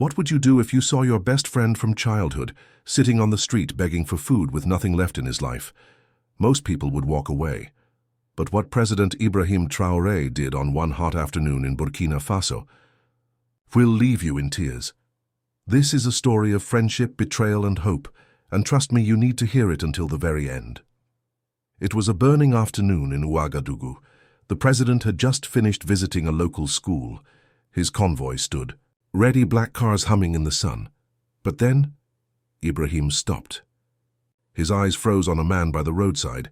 What would you do if you saw your best friend from childhood sitting on the street begging for food with nothing left in his life? Most people would walk away. But what President Ibrahim Traoré did on one hot afternoon in Burkina Faso will leave you in tears. This is a story of friendship, betrayal, and hope, and trust me, you need to hear it until the very end. It was a burning afternoon in Ouagadougou. The president had just finished visiting a local school. His convoy stood, ready, black cars humming in the sun. But then, Ibrahim stopped. His eyes froze on a man by the roadside.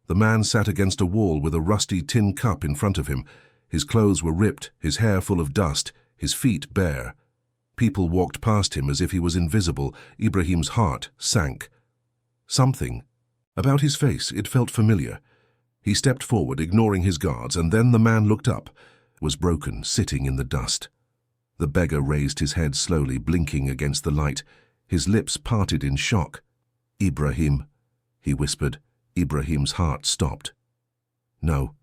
The man sat against a wall with a rusty tin cup in front of him. His clothes were ripped, his hair full of dust, his feet bare. People walked past him as if he was invisible. Ibrahim's heart sank. Something about his face, it felt familiar. He stepped forward, ignoring his guards, and then the man looked up, was broken, sitting in the dust. The beggar raised his head slowly, blinking against the light. His lips parted in shock. "Ibrahim," he whispered. Ibrahim's heart stopped. "No,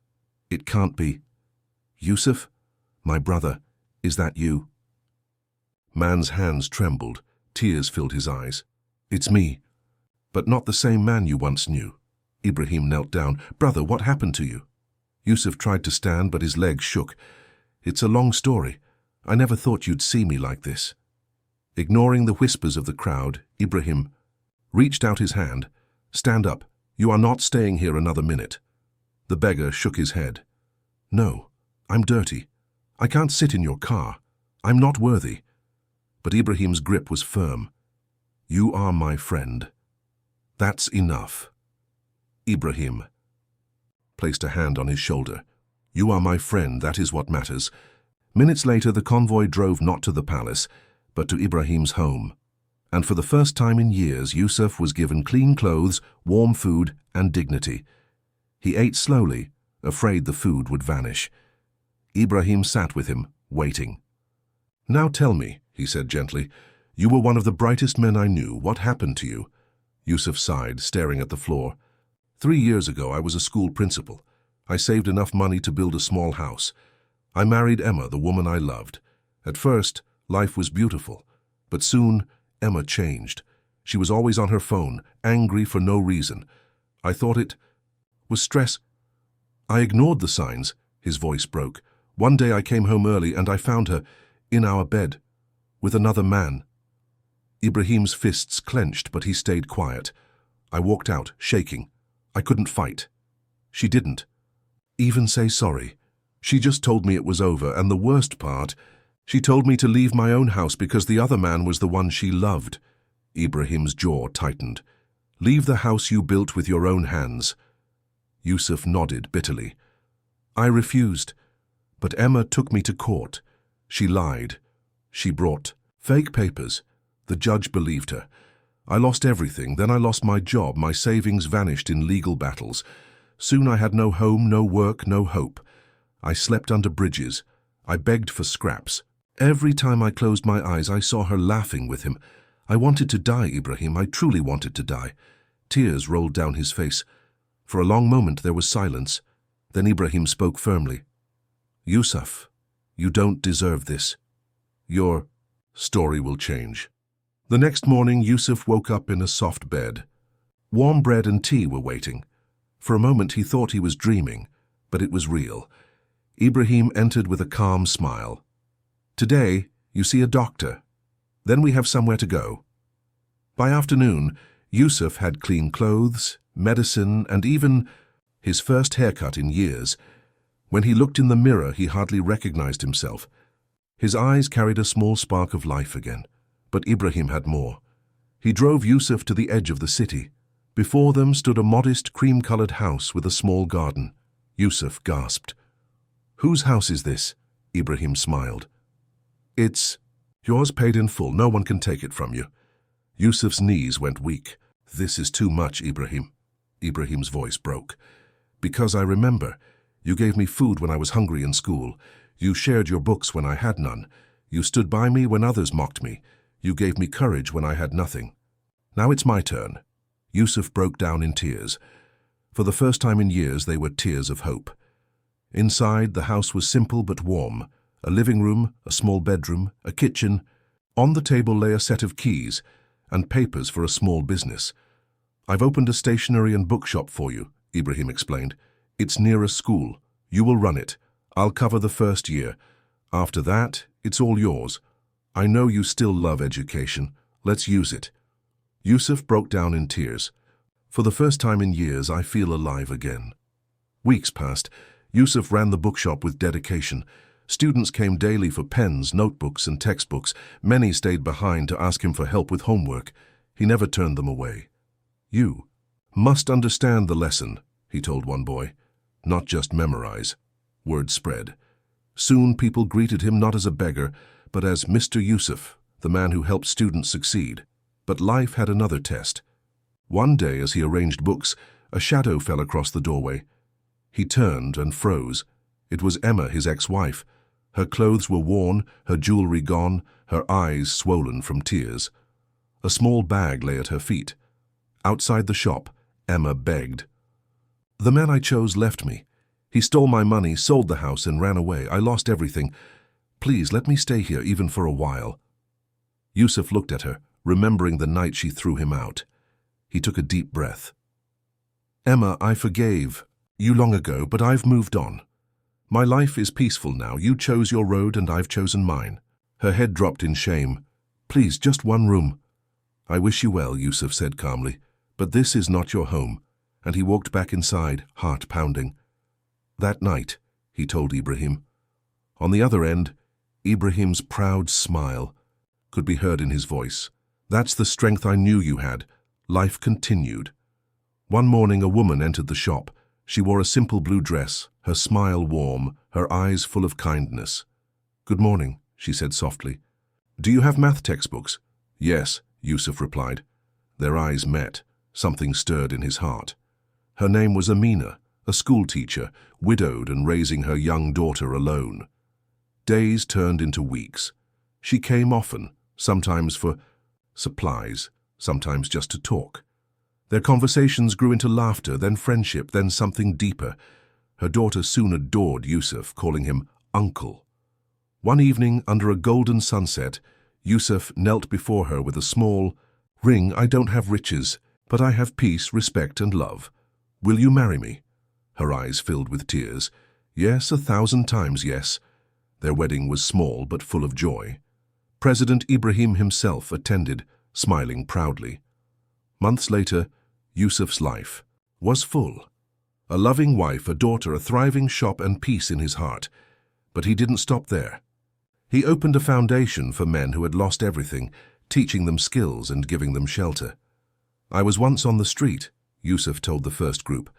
it can't be. Yusuf, my brother, is that you?" Man's hands trembled. Tears filled his eyes. "It's me, but not the same man you once knew." Ibrahim knelt down. "Brother, what happened to you?" Yusuf tried to stand, but his legs shook. "It's a long story. I never thought you'd see me like this." Ignoring the whispers of the crowd, Ibrahim reached out his hand. "Stand up. You are not staying here another minute." The beggar shook his head. "No, I'm dirty. I can't sit in your car. I'm not worthy." But Ibrahim's grip was firm. "You are my friend. That's enough." Ibrahim placed a hand on his shoulder. "You are my friend, that is what matters." Minutes later, the convoy drove not to the palace, but to Ibrahim's home. And for the first time in years, Yusuf was given clean clothes, warm food, and dignity. He ate slowly, afraid the food would vanish. Ibrahim sat with him, waiting. "Now tell me," he said gently, "you were one of the brightest men I knew. What happened to you?" Yusuf sighed, staring at the floor. 3 years ago, I was a school principal. I saved enough money to build a small house. I married Emma, the woman I loved. At first, life was beautiful, but soon, Emma changed. She was always on her phone, angry for no reason. I thought it was stress. I ignored the signs." His voice broke. "One day I came home early and I found her in our bed with another man." Ibrahim's fists clenched, but he stayed quiet. I walked out, shaking. I couldn't fight. She didn't even say sorry. She just told me it was over, and the worst part, she told me to leave my own house because the other man was the one she loved. Ibrahim's jaw tightened. "Leave the house you built with your own hands." Yusuf nodded bitterly. "I refused, but Emma took me to court. She lied. She brought fake papers. The judge believed her. I lost everything. Then I lost my job. My savings vanished in legal battles. Soon I had no home, no work, no hope. I slept under bridges. I begged for scraps. Every time I closed my eyes, I saw her laughing with him. I wanted to die, Ibrahim. I truly wanted to die." Tears rolled down his face. For a long moment there was silence. Then Ibrahim spoke firmly. "Yusuf, you don't deserve this. Your story will change." The next morning, Yusuf woke up in a soft bed. Warm bread and tea were waiting. For a moment he thought he was dreaming, but it was real. Ibrahim entered with a calm smile. "Today, you see a doctor. Then we have somewhere to go." By afternoon, Yusuf had clean clothes, medicine, and even his first haircut in years. When he looked in the mirror, he hardly recognized himself. His eyes carried a small spark of life again. But Ibrahim had more. He drove Yusuf to the edge of the city. Before them stood a modest, cream-colored house with a small garden. Yusuf gasped. "Whose house is this?" Ibrahim smiled. "It's yours, paid in full. No one can take it from you." Yusuf's knees went weak. "This is too much, Ibrahim." Ibrahim's voice broke. "Because I remember. You gave me food when I was hungry in school. You shared your books when I had none. You stood by me when others mocked me. You gave me courage when I had nothing. Now it's my turn." Yusuf broke down in tears. For the first time in years, they were tears of hope. Inside, the house was simple but warm. A living room, a small bedroom, a kitchen, On the table lay a set of keys and papers for a small business. "I've opened a stationery and bookshop for you," Ibrahim explained. "It's near a school. You will run it. I'll cover the first year. After that, it's all yours. I know you still love education. Let's use it." Yusuf broke down in tears. "For the first time in years, I feel alive again." Weeks passed. Yusuf ran the bookshop with dedication. Students came daily for pens, notebooks, and textbooks. Many stayed behind to ask him for help with homework. He never turned them away. "You must understand the lesson," he told one boy. "Not just memorize." Word spread. Soon people greeted him not as a beggar, but as Mr. Yusuf, the man who helped students succeed. But life had another test. One day, as he arranged books, a shadow fell across the doorway. He turned and froze. It was Emma, his ex-wife. Her clothes were worn, her jewelry gone, her eyes swollen from tears. A small bag lay at her feet. Outside the shop, Emma begged. "The man I chose left me. He stole my money, sold the house, and ran away. I lost everything. Please, let me stay here even for a while." Yusuf looked at her, remembering the night she threw him out. He took a deep breath. "Emma, I forgave you long ago, but I've moved on. My life is peaceful now. You chose your road and I've chosen mine." Her head dropped in shame. "Please, just one room." "I wish you well," Yusuf said calmly, "but this is not your home." And he walked back inside, heart pounding. That night, he told Ibrahim. On the other end, Ibrahim's proud smile could be heard in his voice. "That's the strength I knew you had." Life continued. One morning, a woman entered the shop. She wore a simple blue dress, her smile warm, her eyes full of kindness. "Good morning," she said softly. "Do you have math textbooks?" "Yes," Yusuf replied. Their eyes met. Something stirred in his heart. Her name was Amina, a school teacher, widowed and raising her young daughter alone. Days turned into weeks. She came often, sometimes for supplies, sometimes just to talk. Their conversations grew into laughter, then friendship, then something deeper. Her daughter soon adored Yusuf, calling him uncle. One evening, under a golden sunset, Yusuf knelt before her with a small ring. "I don't have riches, but I have peace, respect, and love. Will you marry me?" Her eyes filled with tears. "Yes, 1,000 times yes." Their wedding was small but full of joy. President Ibrahim himself attended, smiling proudly. Months later, Yusuf's life was full. A loving wife, a daughter, a thriving shop, and peace in his heart. But he didn't stop there. He opened a foundation for men who had lost everything, teaching them skills and giving them shelter. "I was once on the street," Yusuf told the first group.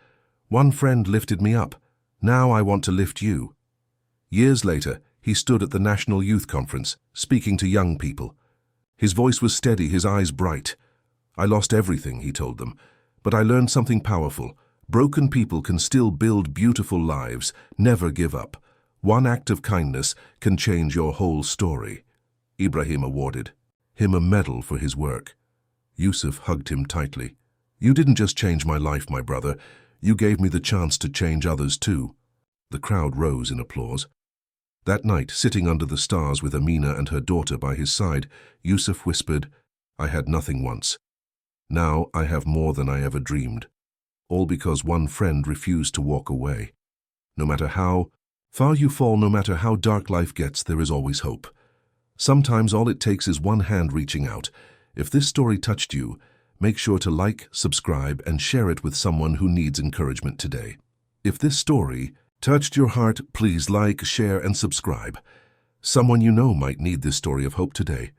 "One friend lifted me up. Now I want to lift you." Years later, he stood at the National Youth Conference, speaking to young people. His voice was steady, his eyes bright. "I lost everything," he told them, "but I learned something powerful. Broken people can still build beautiful lives. Never give up. One act of kindness can change your whole story." Ibrahim awarded him a medal for his work. Yusuf hugged him tightly. "You didn't just change my life, my brother. You gave me the chance to change others too." The crowd rose in applause. That night, sitting under the stars with Amina and her daughter by his side, Yusuf whispered, "I had nothing once. Now I have more than I ever dreamed. All because one friend refused to walk away. No matter how far you fall, no matter how dark life gets, there is always hope. Sometimes all it takes is one hand reaching out. If this story touched you, make sure to like, subscribe, and share it with someone who needs encouragement today. If this story touched your heart, please like, share, and subscribe. Someone you know might need this story of hope today.